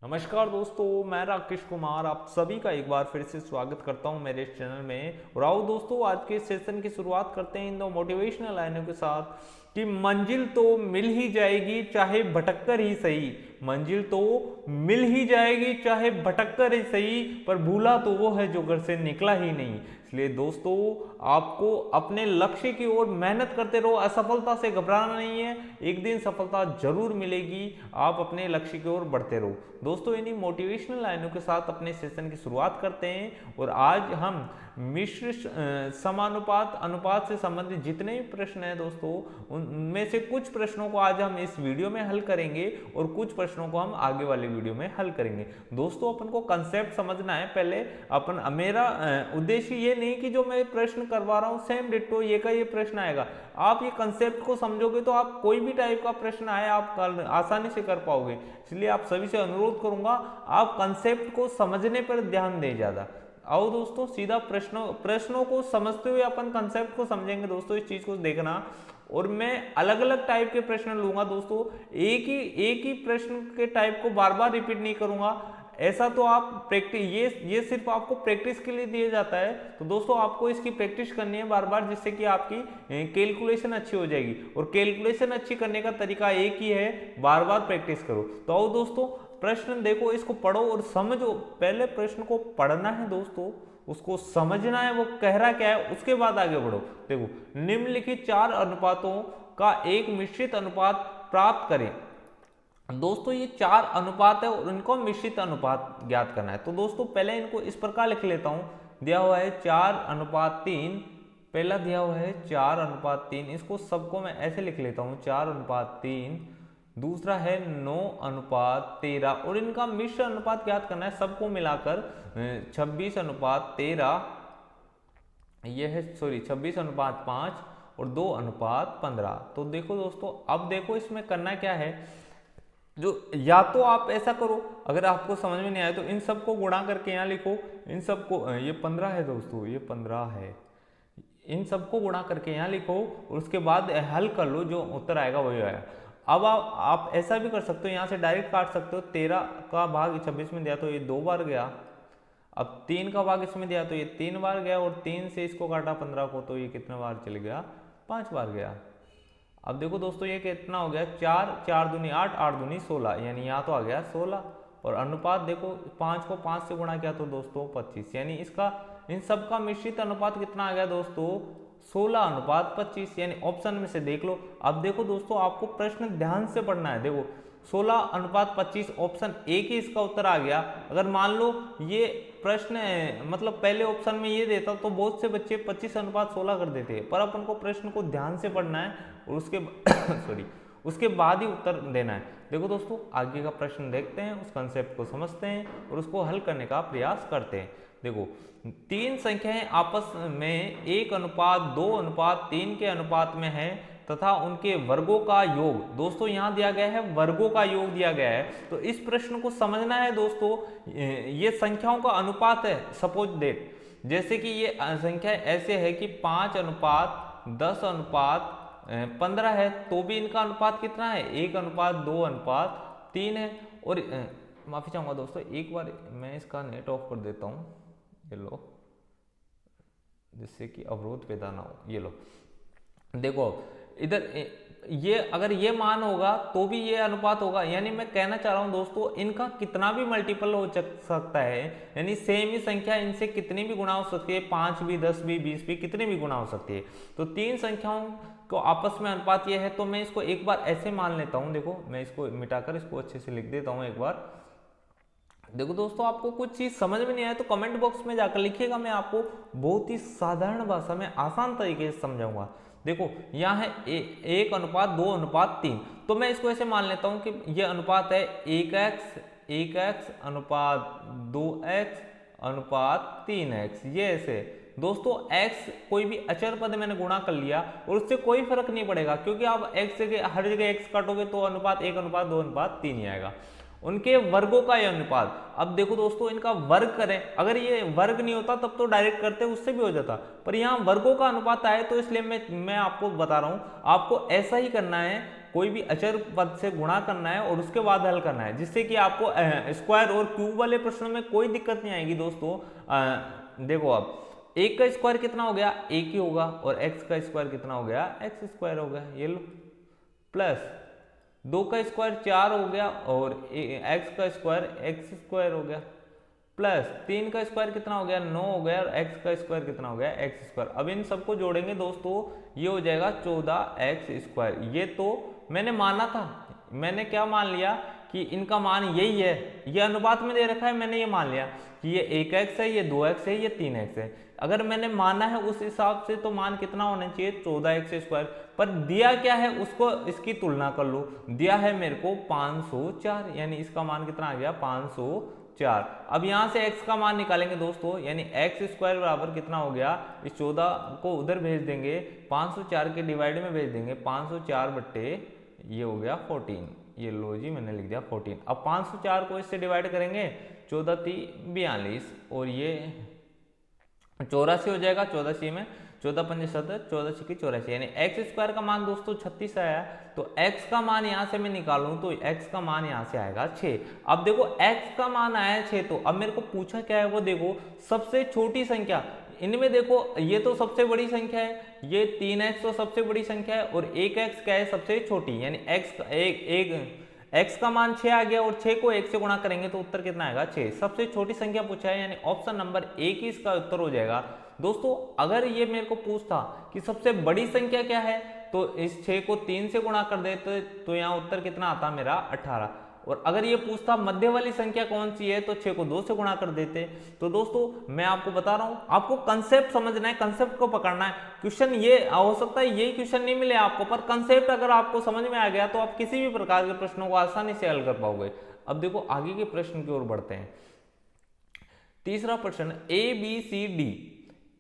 नमस्कार दोस्तों, मैं राकेश कुमार आप सभी का एक बार फिर से स्वागत करता हूं मेरे इस चैनल में। और आओ दोस्तों, आज के सेशन की शुरुआत करते हैं इन दो मोटिवेशनल लाइनों के साथ कि मंजिल तो मिल ही जाएगी चाहे भटक कर ही सही। मंजिल तो मिल ही जाएगी चाहे भटक कर ही सही, पर भूला तो वो है जो घर से निकला ही नहीं। इसलिए दोस्तों, आपको अपने लक्ष्य की ओर मेहनत करते रहो, असफलता से घबराना नहीं है। एक दिन सफलता जरूर मिलेगी, आप अपने लक्ष्य की ओर बढ़ते रहो। दोस्तों, इन्हीं मोटिवेशनल लाइनों के साथ अपने सेशन की शुरुआत करते हैं। और आज हम मिश्र समानुपात अनुपात से संबंधित जितने भी प्रश्न हैं दोस्तों, उनमें से कुछ प्रश्नों को आज हम इस वीडियो में हल करेंगे और कुछ प्रश्नों को हम आगे वाले वीडियो में हल करेंगे। दोस्तों, अपन को कंसेप्ट समझना है पहले। मेरा उद्देश्य ये नहीं कि जो मैं प्रश्न करवा रहा हूँ सेम डिट्टो ये का ये प्रश्न आएगा। आप ये कंसेप्ट को समझोगे तो आप कोई भी टाइप का प्रश्न आए आप आसानी से कर पाओगे। इसलिए आप सभी से अनुरोध करूंगा, आप कंसेप्ट को समझने पर ध्यान दें ज्यादा। आओ दोस्तों, सीधा प्रश्नों को समझते हुए अपन कंसेप्ट को समझेंगे। दोस्तों, इस चीज को देखना। और मैं अलग अलग टाइप के प्रश्न लूंगा दोस्तों, एक ही प्रश्न के टाइप को बार बार रिपीट नहीं करूंगा। ऐसा तो आप प्रैक्टिस, ये सिर्फ आपको प्रैक्टिस के लिए दिया जाता है। तो दोस्तों, आपको इसकी प्रैक्टिस करनी है बार बार, जिससे कि आपकी कैलकुलेशन अच्छी हो जाएगी। और कैलकुलेशन अच्छी करने का तरीका एक ही है, बार बार प्रैक्टिस करो। तो आओ दोस्तों, प्रश्न देखो, इसको पढ़ो और समझो। पहले प्रश्न को पढ़ना है दोस्तों, उसको समझना है वो कह रहा क्या है, उसके बाद आगे बढ़ो। देखो, निम्नलिखित चार अनुपातों का एक मिश्रित अनुपात प्राप्त करें। दोस्तों, ये चार अनुपात है और इनको मिश्रित अनुपात ज्ञात करना है। तो दोस्तों, पहले इनको इस प्रकार लिख लेता हूं। दिया हुआ है 4:3। पहला दिया हुआ है 4:3, इसको सबको मैं ऐसे लिख लेता हूं 4:3। दूसरा है 9:13 और इनका मिश्र अनुपात ज्ञात करना है, सबको मिलाकर 26:13। यह है 26:5 और 2:15। तो देखो दोस्तों, अब देखो इसमें करना क्या है। जो या तो आप ऐसा करो, अगर आपको समझ में नहीं आया तो इन सबको गुणा करके यहाँ लिखो। इन सबको, ये 15 है दोस्तों, ये 15 है। इन सबको गुणा करके यहाँ लिखो और उसके बाद हल कर लो, जो उत्तर आएगा वही आएगा। अब आप ऐसा भी कर सकते हो, यहाँ से डायरेक्ट काट सकते हो। 13 का भाग 26 में दिया तो ये 2 बार गया। अब 3 का भाग इसमें दिया तो ये 3 बार गया। और 3 से इसको काटा 15 को, तो ये कितने बार चले गया, 5 बार गया। अब देखो दोस्तों, ये कितना हो गया, 4, 4 दूनी 8, 8 दूनी 16, यानी यहाँ तो आ गया 16। और अनुपात देखो, 5 को 5 से गुणा किया तो दोस्तों 25, यानी इसका इन सब का मिश्रित अनुपात कितना आ गया दोस्तों, 16:25, यानी ऑप्शन में से देख लो। अब देखो दोस्तों, आपको प्रश्न ध्यान से पढ़ना है। देखो 16:25 ऑप्शन ए की इसका उत्तर आ गया। अगर मान लो ये प्रश्न मतलब पहले ऑप्शन में ये देता तो बहुत से बच्चे 25:16 कर देते, पर अपन को प्रश्न को ध्यान से पढ़ना है और उसके सॉरी उसके बाद ही उत्तर देना है। देखो दोस्तों, आगे का प्रश्न देखते हैं, उस कंसेप्ट को समझते हैं और उसको हल करने का प्रयास करते हैं। देखो, 3 संख्याएं आपस में 1:2:3 के अनुपात में है तथा उनके वर्गों का योग। दोस्तों, यहां दिया गया है वर्गों का योग दिया गया है। तो इस प्रश्न को समझना है दोस्तों, ये संख्याओं का अनुपात है। सपोज डेट, जैसे कि ये संख्या ऐसे है कि 5:10:15 है, तो भी इनका अनुपात कितना है, 1:2:3 है। और माफी चाहूंगा दोस्तों, एक बार मैं इसका नेट ऑफ कर देता हूं, ये लो, जिससे कि अवरोध पैदा ना हो। ये लो, देखो इधर ये अगर ये मान होगा तो भी ये अनुपात होगा। यानी मैं कहना चाह रहा हूं दोस्तों, इनका कितना भी मल्टीपल हो सकता है, यानी सेम ही संख्या इनसे कितनी भी गुणा हो सकती है, 5 भी, 10 भी, 20 भी, कितनी भी गुणा हो सकती है। तो 3 संख्याओं को आपस में अनुपात ये है। तो मैं इसको एक बार ऐसे मान लेता हूं। देखो, मैं इसको मिटाकर इसको अच्छे से लिख देता हूं एक बार। देखो दोस्तों, आपको कुछ चीज समझ में नहीं आया तो कमेंट बॉक्स में जाकर लिखिएगा, मैं आपको बहुत ही साधारण भाषा में आसान तरीके से समझाऊंगा। देखो, यहाँ है 1:2:3। तो मैं इसको ऐसे मान लेता हूं कि ये अनुपात है 1x:2x:3x। ये ऐसे दोस्तों, x कोई भी अचर पद मैंने गुणा कर लिया और उससे कोई फर्क नहीं पड़ेगा, क्योंकि आप x जगह हर जगह x काटोगे तो अनुपात 1:2:3 ही आएगा। उनके वर्गों का यह अनुपात। अब देखो दोस्तों, इनका वर्ग करें, अगर ये वर्ग नहीं होता तब तो डायरेक्ट करते उससे भी हो जाता, पर यहाँ वर्गों का अनुपात आए तो इसलिए मैं आपको बता रहा हूं, आपको ऐसा ही करना है कोई भी अचर पद से गुणा करना है और उसके बाद हल करना है, जिससे कि आपको स्क्वायर और क्यूब वाले प्रश्नों में कोई दिक्कत नहीं आएगी दोस्तों। देखो अब एक का स्क्वायर कितना हो गया, एक ही होगा, और एक्स का स्क्वायर कितना हो गया, एक्स स्क्वायर हो गया, ये लो, प्लस 2 का स्क्वायर 4 हो गया और एक्स का स्क्वायर एक्स स्क्वायर हो गया, प्लस 3 का स्क्वायर कितना हो गया, 9 हो गया, और एक्स का स्क्वायर कितना हो गया, एक्स स्क्वायर। अब इन सबको जोड़ेंगे दोस्तों, ये हो जाएगा 14x स्क्वायर। ये तो मैंने माना था, मैंने क्या मान लिया कि इनका मान यही है, ये अनुपात में दे रखा है, मैंने ये मान लिया कि ये 1x है, ये 2x है, ये 3x है। अगर मैंने माना है उस हिसाब से तो मान कितना होना चाहिए, 14x स्क्वायर। पर दिया क्या है उसको इसकी तुलना कर लो, दिया है मेरे को 504, यानी इसका मान कितना आ गया, 504। अब यहाँ से x का मान निकालेंगे दोस्तों, यानी x स्क्वायर बराबर कितना हो गया, इस 14 को उधर भेज देंगे, 504 के डिवाइड में भेज देंगे, 504 बट्टे ये हो गया 14, ये लो जी मैंने लिख दिया 14। अब 504 को इससे डिवाइड करेंगे, 14 3 42, और ये 84 हो जाएगा, 14 में 14 5 7, 14 6 84, यानी एक्स स्क्वायर का मान दोस्तों 36 आया। तो x का मान यहाँ से मैं निकालूं तो x का मान यहाँ से आएगा 6। अब देखो x का मान आया 6, तो अब मेरे को पूछा क्या है वो देखो, सबसे छोटी संख्या इनमें देखो, ये तो सबसे बड़ी संख्या है, ये 3x तो सबसे बड़ी संख्या है, और 1x क्या है, सबसे छोटी, यानी x का मान 6 आ गया, और 6 को 1 से गुणा करेंगे तो उत्तर कितना आएगा, 6। सबसे छोटी संख्या पूछा है, यानी ऑप्शन नंबर 1 ही इसका उत्तर हो जाएगा। दोस्तों अगर ये मेरे को पूछता कि सबसे बड़ी संख्या क्या है, तो इस 6 को 3 से गुणा कर देते तो यहाँ उत्तर कितना आता मेरा, 18। और अगर ये पूछता मध्य वाली संख्या कौन सी है, तो 6 को 2 से गुणा कर देते। तो दोस्तों मैं आपको बता रहा हूं, आपको कंसेप्ट समझना है, कंसेप्ट को पकड़ना है। क्वेश्चन ये हो सकता है यही क्वेश्चन नहीं मिले आपको, पर कंसेप्ट अगर आपको समझ में आ गया तो आप किसी भी प्रकार के प्रश्नों को आसानी से हल कर पाओगे। अब देखो आगे के प्रश्न की ओर बढ़ते हैं। तीसरा प्रश्न, ए बी सी डी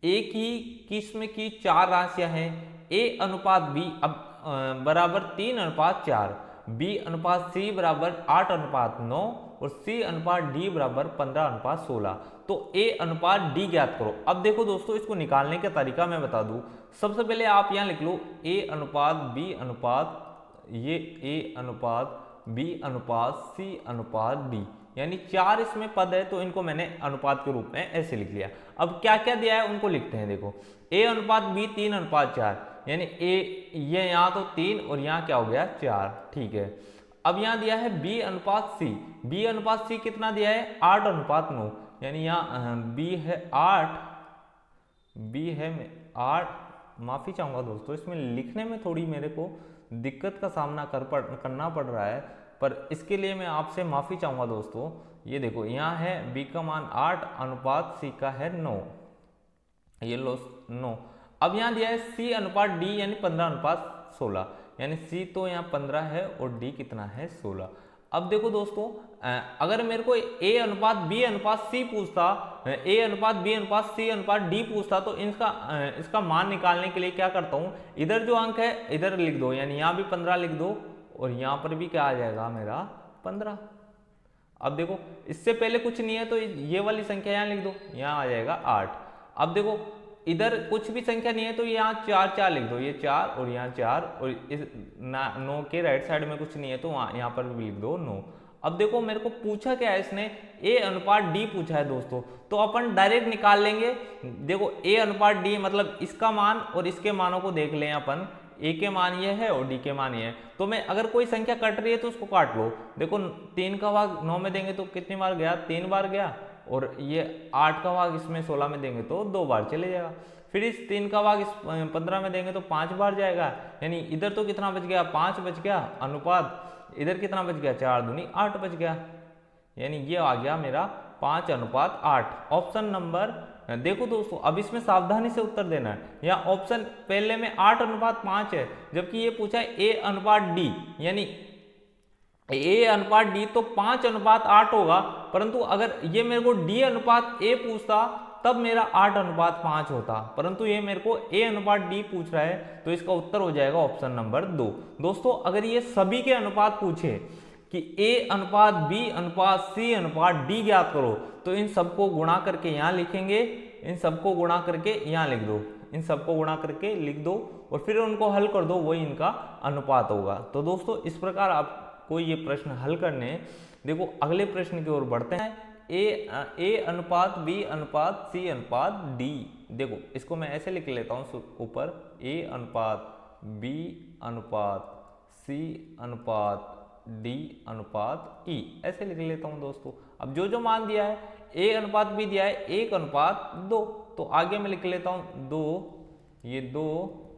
एक ही किस्म की 4 राशियां हैं, ए अनुपात बी अब बराबर 3:4, बी अनुपात सी बराबर 8:9 और सी अनुपात डी बराबर 15:16। तो ए अनुपात डी ज्ञात करो। अब देखो दोस्तों, इसको निकालने का तरीका मैं बता दूं। सबसे पहले आप यहां लिख लो ए अनुपात बी अनुपात, ये ए अनुपात बी अनुपात सी अनुपात डी, यानी 4 इसमें पद है, तो इनको मैंने अनुपात के रूप में ऐसे लिख लिया। अब क्या क्या दिया है उनको लिखते हैं। देखो ए अनुपात बी 3:4, यानी ए ये यहाँ तो 3 और यहाँ क्या हो गया 4, ठीक है। अब यहाँ दिया है बी अनुपात सी, बी अनुपात सी कितना दिया है 8:9, यानी यहाँ बी है 8, बी है 8। माफी चाहूंगा दोस्तों, इसमें लिखने में थोड़ी मेरे को दिक्कत का सामना करना पड़ रहा है, पर इसके लिए मैं आपसे माफी चाहूंगा दोस्तों। ये देखो यहाँ है बी का मान 8 अनुपात सी का है 9, ये लो 9। अब यहाँ दिया है सी अनुपात डी, यानी 15:16, यानी सी तो यहाँ 15 है और डी कितना है 16। अब देखो दोस्तों, अगर मेरे को ए अनुपात बी अनुपात सी पूछता, ए अनुपात बी अनुपात सी अनुपात डी पूछता, तो इसका मान निकालने के लिए क्या करता हूँ, इधर जो अंक है इधर लिख दो, यानी यहाँ भी 15 लिख दो और यहाँ पर भी क्या आ जाएगा मेरा 15। अब देखो इससे पहले कुछ नहीं है तो ये वाली संख्या यहाँ लिख दो, यहाँ आ जाएगा 8। अब देखो इधर कुछ भी संख्या नहीं है तो यहाँ 4 4 लिख दो, ये 4 और यहाँ 4, और इस 9 के राइट साइड में कुछ नहीं है तो यहाँ पर भी लिख दो 9। अब देखो मेरे को पूछा क्या है इसने, ए अनुपात डी पूछा है दोस्तों, तो अपन डायरेक्ट निकाल लेंगे। देखो ए अनुपात डी मतलब इसका मान और इसके मानों को देख लें अपन, ए के मान ये है और डी के मान ये है, तो मैं अगर कोई संख्या कट रही है तो उसको काट लो। देखो 3 का भाग 9 में देंगे तो कितनी बार गया, 3 बार गया, और ये 8 का भाग इसमें 16 में देंगे तो 2 बार चले जाएगा। फिर इस 3 का भाग इस 15 में देंगे तो 5 बार जाएगा, यानी इधर तो कितना बच गया 5 बच गया अनुपात, इधर कितना बच गया 4 दूनी 8 बच गया, यानी ये आ गया मेरा 5:8। ऑप्शन नंबर, देखो दोस्तों अब इसमें सावधानी से उत्तर देना है। यहाँ ऑप्शन पहले में 8:5 है, जबकि ये पूछा है ए अनुपात डी, यानी ए अनुपात डी तो 5:8 होगा, परंतु अगर ये मेरे को डी अनुपात ए पूछता तब मेरा 8:5 होता, परंतु ये मेरे को ए अनुपात डी पूछ रहा है, तो इसका उत्तर हो जाएगा ऑप्शन नंबर 2। दोस्तों अगर ये सभी के अनुपात पूछे कि ए अनुपात बी अनुपात सी अनुपात डी ज्ञात करो, तो इन सबको गुणा करके यहाँ लिखेंगे, इन सबको गुणा करके यहाँ लिख दो, इन सबको गुणा करके लिख दो और फिर उनको हल कर दो, वही इनका अनुपात होगा। तो दोस्तों इस प्रकार आपको ये प्रश्न हल करने हैं। देखो अगले प्रश्न की ओर बढ़ते हैं। ए अनुपात बी अनुपात सी अनुपात डी। देखो इसको मैं ऐसे लिख लेता हूँ ऊपर, ए अनुपात बी अनुपात सी अनुपात डी अनुपात ई, ऐसे लिख लेता हूँ दोस्तों। अब जो जो मान दिया है, ए अनुपात बी दिया है 1 अनुपात 2, तो आगे मैं लिख लेता हूँ 2, ये 2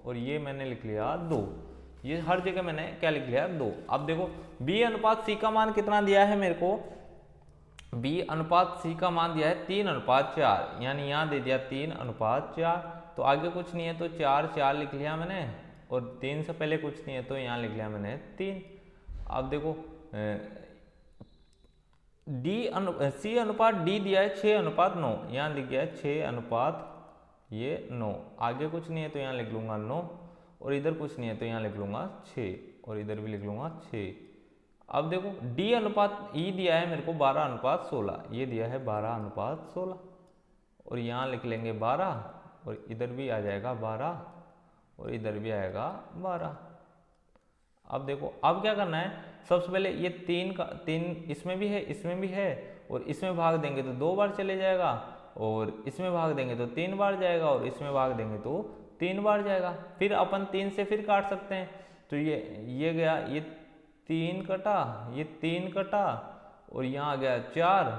और ये मैंने लिख लिया 2, ये हर जगह मैंने क्या लिख लिया 2। अब देखो बी अनुपात सी का मान कितना दिया है मेरे को, बी अनुपात सी का मान दिया है 3 अनुपात 4, यानी यहाँ दे दिया 3 अनुपात 4, तो आगे कुछ नहीं है तो 4 लिख लिया मैंने, और 3 से पहले कुछ नहीं है तो यहाँ लिख लिया मैंने 3। अब देखो सी अनुपात डी दिया है 6 अनुपात 9, यहाँ लिख गया है 6 अनुपात ये 9, आगे कुछ नहीं है तो यहाँ लिख लूंगा 9, और इधर कुछ नहीं है तो यहाँ लिख लूंगा 6, और इधर भी लिख लूंगा 6। अब देखो डी अनुपात ई दिया है मेरे को 12 अनुपात 16, ये दिया है 12 अनुपात 16, और यहाँ लिख लेंगे 12, और इधर भी आ जाएगा 12, और इधर भी आएगा 12। अब देखो अब क्या करना है, सबसे पहले ये 3 इसमें भी है, इसमें भी है, और इसमें भाग देंगे तो 2 बार चले जाएगा, और इसमें भाग देंगे तो 3 बार जाएगा, और इसमें भाग देंगे तो 3 बार जाएगा। फिर अपन 3 से फिर काट सकते हैं, तो ये गया, ये 3 कटा, ये 3 कटा, और यहाँ आ गया 4,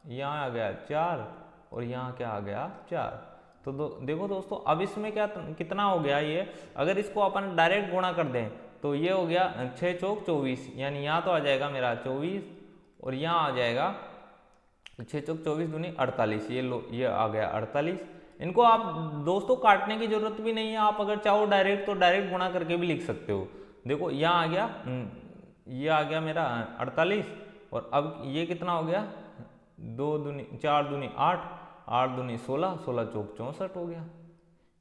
यहाँ आ गया 4, और यहाँ क्या आ गया 4। तो देखो दोस्तों अब इसमें क्या कितना हो गया, ये अगर इसको अपन डायरेक्ट गुणा कर दें तो ये हो गया 6 चौक 24, यानी यहाँ तो आ जाएगा मेरा 24, और यहाँ आ जाएगा 6 चौक 24 दूनी 48, ये लो ये आ गया 48। इनको आप दोस्तों काटने की जरूरत भी नहीं है, आप अगर चाहो डायरेक्ट तो डायरेक्ट गुणा करके भी लिख सकते हो। देखो यहाँ आ गया, ये आ गया मेरा 48, और अब ये कितना हो गया 2 दूनी 4 दूनी 8, 8 दूनी 16, 16 चौक 64 हो गया,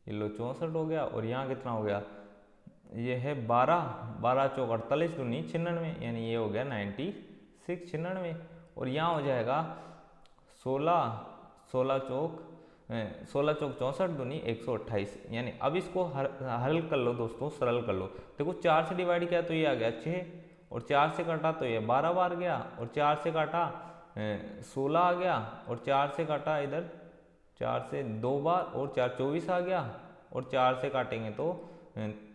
ये लो 64 हो गया, और यहाँ कितना हो गया, ये है 12, 12 चौक 48 दूनी 96, यानी ये हो गया 96 96, और यहाँ हो जाएगा 16, 16 चौक 64 दूनी 128, यानी अब इसको हल कर लो दोस्तों, सरल कर लो। देखो 4 से डिवाइड किया तो ये आ गया 6, और 4 से काटा तो ये 12 बार गया, और 4 से काटा 16 आ गया, और 4 से काटा इधर 4 से 2 बार, और 4 24 आ गया, और 4 से काटेंगे तो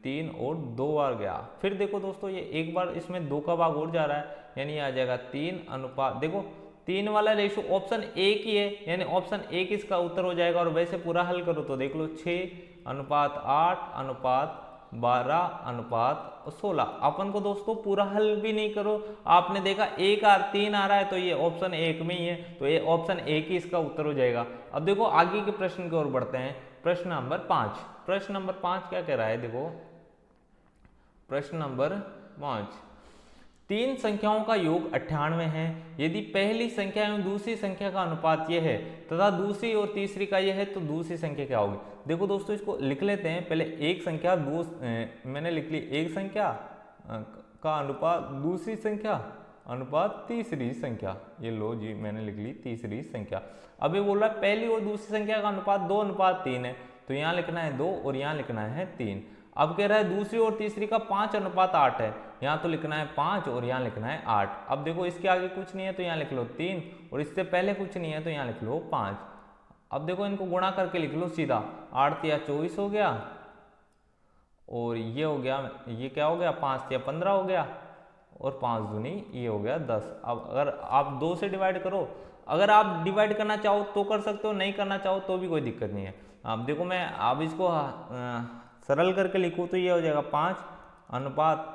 3 और 2 बार गया। फिर देखो दोस्तों ये एक बार इसमें 2 का भाग और जा रहा है, यानी आ जाएगा 3 अनुपात, देखो 3 वाला रेशो ऑप्शन एक ही है, यानी ऑप्शन एक इसका उत्तर हो जाएगा। और वैसे पूरा हल करो तो देख लो 6 अनुपात 8 अनुपात 12 अनुपात 16। अपन को दोस्तों पूरा हल भी नहीं करो, आपने देखा 3 आ रहा है तो ये ऑप्शन एक में ही है, तो ये ऑप्शन एक ही इसका उत्तर हो जाएगा। अब देखो आगे के प्रश्न की ओर बढ़ते हैं। प्रश्न नंबर 5, प्रश्न नंबर 5 क्या कह रहा है, देखो प्रश्न नंबर 5, 3 संख्याओं का योग 98 है, यदि पहली संख्या एवं दूसरी संख्या का अनुपात यह है तथा दूसरी और तीसरी का यह है तो दूसरी संख्या क्या होगी। देखो दोस्तों इसको लिख लेते हैं, पहले एक संख्या मैंने लिख ली, एक संख्या का अनुपात दूसरी संख्या अनुपात तीसरी संख्या, ये लो जी मैंने लिख ली तीसरी संख्या। अब ये बोल रहा है पहली और दूसरी संख्या का अनुपात 2 अनुपात 3 है, तो यहाँ लिखना है 2 और यहाँ लिखना है 3। अब कह रहा है दूसरी और तीसरी का 5 अनुपात 8 है, यहाँ तो लिखना है 5 और यहाँ लिखना है 8। अब देखो इसके आगे कुछ नहीं है तो यहाँ लिख लो 3, और इससे पहले कुछ नहीं है तो यहाँ लिख लो 5। अब देखो इनको गुणा करके लिख लो सीधा, 8 या 24 हो गया, और ये हो गया, ये क्या हो गया 5 या 15 हो गया, और 5 दूनी ये हो गया 10। अब अगर आप 2 से डिवाइड करो, अगर आप डिवाइड करना चाहो तो कर सकते हो, नहीं करना चाहो तो भी कोई दिक्कत नहीं है। अब देखो मैं अब इसको सरल करके लिखूँ तो ये हो जाएगा 5 अनुपात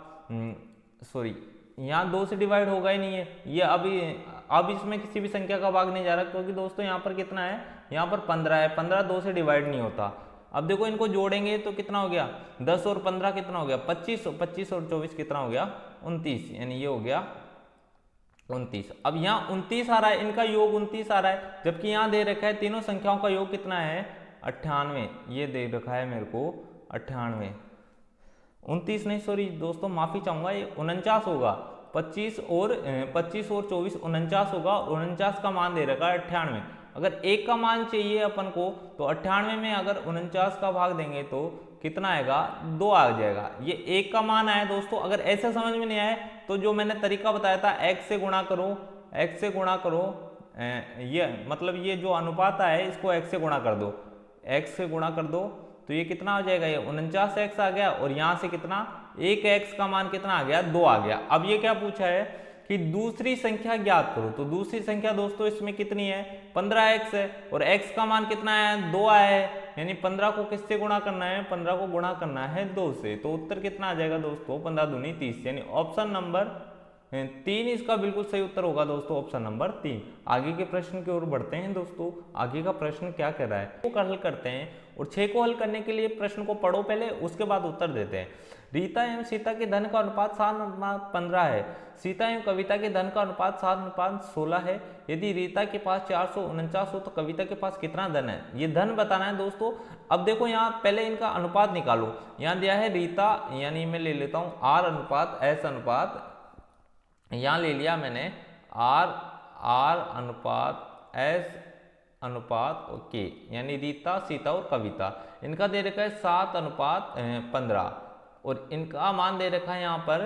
सॉरी यहाँ 2 से डिवाइड होगा ही नहीं है, ये अब इसमें किसी भी संख्या का भाग नहीं जा रहा, क्योंकि दोस्तों यहाँ पर कितना है, यहाँ पर 15 है, 15 2 से डिवाइड नहीं होता। अब देखो इनको जोड़ेंगे तो कितना हो गया 10 और 15 कितना हो गया 25, 25 और 24 कितना हो गया 29, यानी ये हो गया 29। अब यहाँ 29 आ रहा है, इनका योग 29 आ रहा है, जबकि यहाँ दे रखा है तीनों संख्याओं का योग कितना है 98, ये दे रखा है मेरे को 98, 29 नहीं सॉरी दोस्तों माफी चाहूंगा, ये 49 होगा। 25 और 24 49 होगा, 49 का मान दे रखा है 98। अगर ए का मान चाहिए अपन को तो 98 में अगर 49 का भाग देंगे तो कितना आएगा, 2 आ जाएगा। ये ए का मान आया दोस्तों। अगर ऐसा समझ में नहीं आए तो जो मैंने तरीका बताया था, x से गुणा करो, x से गुणा करो, ये मतलब ये जो अनुपात है इसको x से गुणा कर दो, x से गुणा कर दो तो ये कितना हो जाएगा, ये 49x आ गया। और यहाँ से कितना, एक x का मान कितना आ गया, 2 आ गया। अब ये क्या पूछा है कि दूसरी संख्या ज्ञात करो। तो दूसरी संख्या दोस्तों इसमें कितनी है, 15x है और x का मान कितना है, 2 आया है। यानी 15 को किससे गुणा करना है, 15 को गुणा करना है 2 से। तो उत्तर कितना आ जाएगा दोस्तों, 15 दूनी 30। यानी ऑप्शन नंबर 3 इसका बिल्कुल सही उत्तर होगा दोस्तों, ऑप्शन नंबर 3। आगे के प्रश्न की ओर बढ़ते हैं दोस्तों। आगे का प्रश्न क्या कह रहा है वो हल करते हैं। और 6 को हल करने के लिए प्रश्न को पढ़ो पहले, उसके बाद उत्तर देते हैं। रीता एवं सीता के धन का अनुपात 7:15 है। सीता एवं कविता के धन का अनुपात 7:16 है। यदि रीता के पास 449 हो तो कविता के पास कितना धन है, ये धन बताना है दोस्तों। अब देखो यहाँ पहले इनका अनुपात निकालो। यहाँ दिया है रीता, यानी मैं ले लेता हूँ R अनुपात S अनुपात, यहाँ ले लिया मैंने R अनुपात S अनुपात K, यानी रीता, सीता और कविता। इनका दे रखा है 7:15 और इनका मान दे रखा है यहाँ पर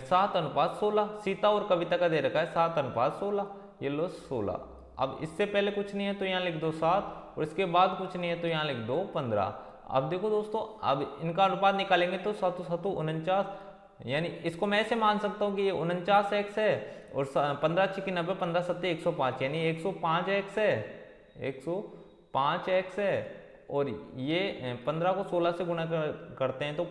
7:16। सीता और कविता का दे रखा है 7:16। ये लो 16। अब इससे पहले कुछ नहीं है तो यहाँ लिख दो 7 और इसके बाद कुछ नहीं है तो यहाँ लिख दो 15। अब देखो दोस्तों, अब इनका अनुपात निकालेंगे तो 7 7 49, यानी इसको मैं ऐसे मान सकता हूँ कि ये 49x है और 15 6 90, 15 7 105, यानी 105x है, 105x है। और ये 15 को 16 से गुणा करते हैं तो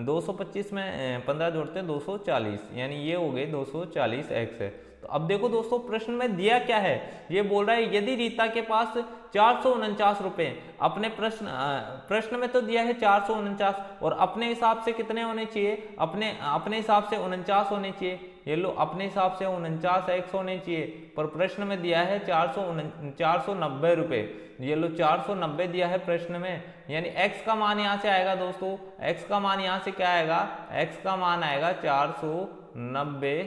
225 में 15 जोड़ते हैं 240, यानी ये हो गए 240x है। तो अब देखो दोस्तों प्रश्न में दिया क्या है, ये बोल रहा है यदि रीता के पास 449 रुपए, अपने प्रश्न में तो दिया है 449 और अपने हिसाब से कितने होने चाहिए, अपने हिसाब से 49 होने चाहिए। ये लो अपने हिसाब से 49x होने चाहिए, पर प्रश्न में दिया है 490 रुपए। ये लो 490 दिया है प्रश्न में, यानी x का मान यहाँ से आएगा दोस्तों, x का मान यहाँ से क्या आएगा, x का मान आएगा 490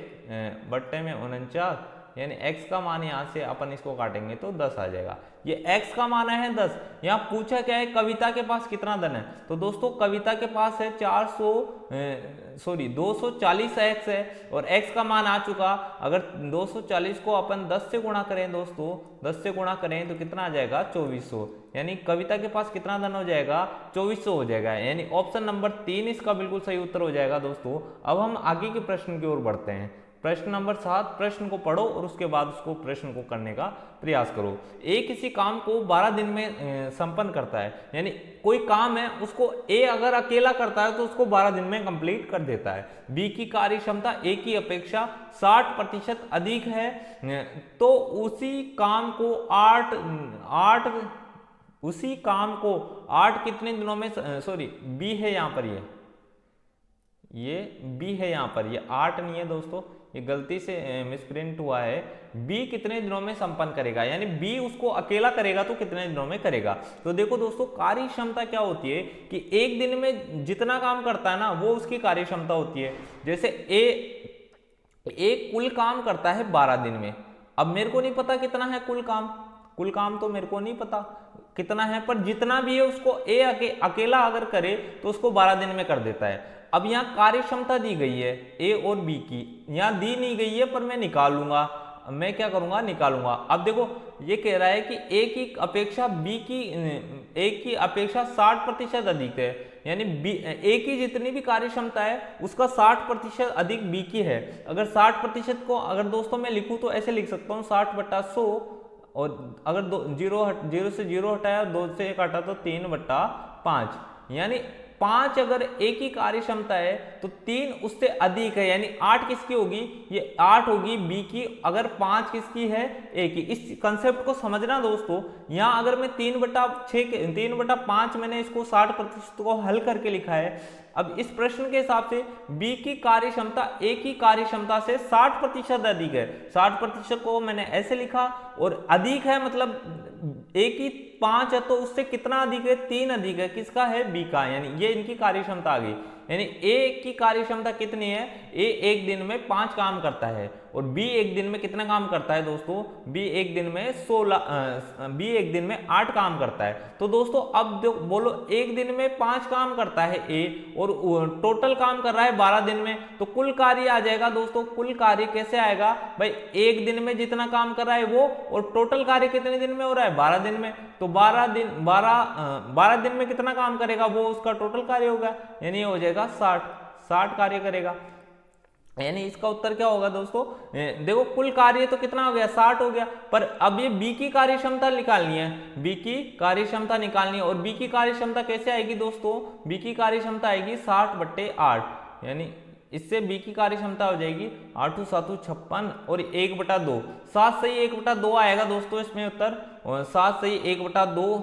बट्टे में 49, यानी x का मान यहाँ से अपन इसको काटेंगे तो 10 आ जाएगा। ये x का मान है 10। यहाँ पूछा क्या है, कविता के पास कितना धन है। तो दोस्तों कविता के पास है 240x है और x का मान आ चुका। अगर 240 को अपन 10 से गुणा करें दोस्तों, 10 से गुणा करें तो कितना आ जाएगा, 2400। यानी कविता के पास कितना धन हो जाएगा, 2400 हो जाएगा। यानी ऑप्शन नंबर 3 इसका बिल्कुल सही उत्तर हो जाएगा दोस्तों। अब हम आगे के प्रश्न की ओर बढ़ते हैं। प्रश्न नंबर 7, प्रश्न को पढ़ो और उसके बाद उसको प्रश्न को करने का प्रयास करो। ए किसी काम को 12 दिन में संपन्न करता है, यानी कोई काम है उसको ए अगर अकेला करता है तो उसको 12 दिन में कंप्लीट कर देता है। बी की कार्य क्षमता ए की अपेक्षा 60% अधिक है, तो उसी काम को 8 कितने दिनों में, बी है यहाँ पर, ये बी है यहाँ पर, ये 8 नहीं है दोस्तों, ये गलती से मिसप्रिंट हुआ है। बी कितने दिनों में संपन्न करेगा, यानी बी उसको अकेला करेगा तो कितने दिनों में करेगा। तो देखो दोस्तों कार्य क्षमता क्या होती है कि एक दिन में जितना काम करता है ना वो उसकी कार्य क्षमता होती है। जैसे ए कुल काम करता है 12 दिन में। अब मेरे को नहीं पता कितना है कुल काम तो मेरे को नहीं पता कितना है, पर जितना भी है उसको ए अकेला अगर करे तो उसको 12 दिन में कर देता है। अब यहाँ कार्य क्षमता दी गई है ए और बी की, यहाँ दी नहीं गई है पर मैं निकालूंगा, मैं क्या करूंगा, निकालूंगा। अब देखो ये कह रहा है कि ए की अपेक्षा ए की अपेक्षा 60% अधिक है, यानी ए की जितनी भी कार्य क्षमता है उसका 60% अधिक बी की है। अगर 60% को अगर दोस्तों मैं लिखूं तो ऐसे लिख सकता हूँ 60/100, और अगर 0 से 0 हटाया, 2 से 1 हटा तो 3/5, यानी 5 अगर ए की कार्य क्षमता है तो 3 उससे अधिक है, यानी 8 किसकी होगी, ये 8 होगी बी की, अगर 5 किसकी है, ए की। इस कंसेप्ट को समझना दोस्तों। यहाँ अगर मैं 3/5 मैंने इसको 60% को हल करके लिखा है। अब इस प्रश्न के हिसाब से बी की कार्य क्षमता ए की कार्य क्षमता से 60% अधिक है। 60% को मैंने ऐसे लिखा, और अधिक है मतलब ए की 5 है तो उससे कितना अधिक है, 3 अधिक है, किसका है, बी का, यानी ये इनकी कार्य क्षमता आ गई। यानी ए की कार्य क्षमता कितनी है, ए एक दिन में 5 काम करता है और बी एक दिन में कितना काम करता है दोस्तों, बी एक दिन में 8 काम करता है। तो दोस्तों अब बोलो एक दिन में 5 काम करता है ए और टोटल काम कर रहा है 12 दिन में, तो कुल कार्य आ जाएगा दोस्तों। कुल कार्य कैसे आएगा भाई, एक दिन में जितना काम कर रहा है वो और टोटल कार्य कितने दिन में हो रहा है, 12 दिन में। तो 12 दिन में कितना काम करेगा वो उसका टोटल कार्य होगा, यानी हो जाएगा 60 कार्य करेगा। यानी इसका उत्तर क्या होगा दोस्तों, देखो कुल कार्य तो कितना हो गया, 60 हो गया, पर अब ये बी की कार्य क्षमता निकालनी है, बी की कार्य क्षमता निकालनी है। और बी की कार्य क्षमता कैसे आएगी दोस्तों, बी की कार्य क्षमता आएगी 60/8, यानी इससे बी की कार्य क्षमता हो जाएगी 8 7 56 और 1/2, 7 सही 1/2 आएगा दोस्तों इसमें उत्तर, 7 सही 1/2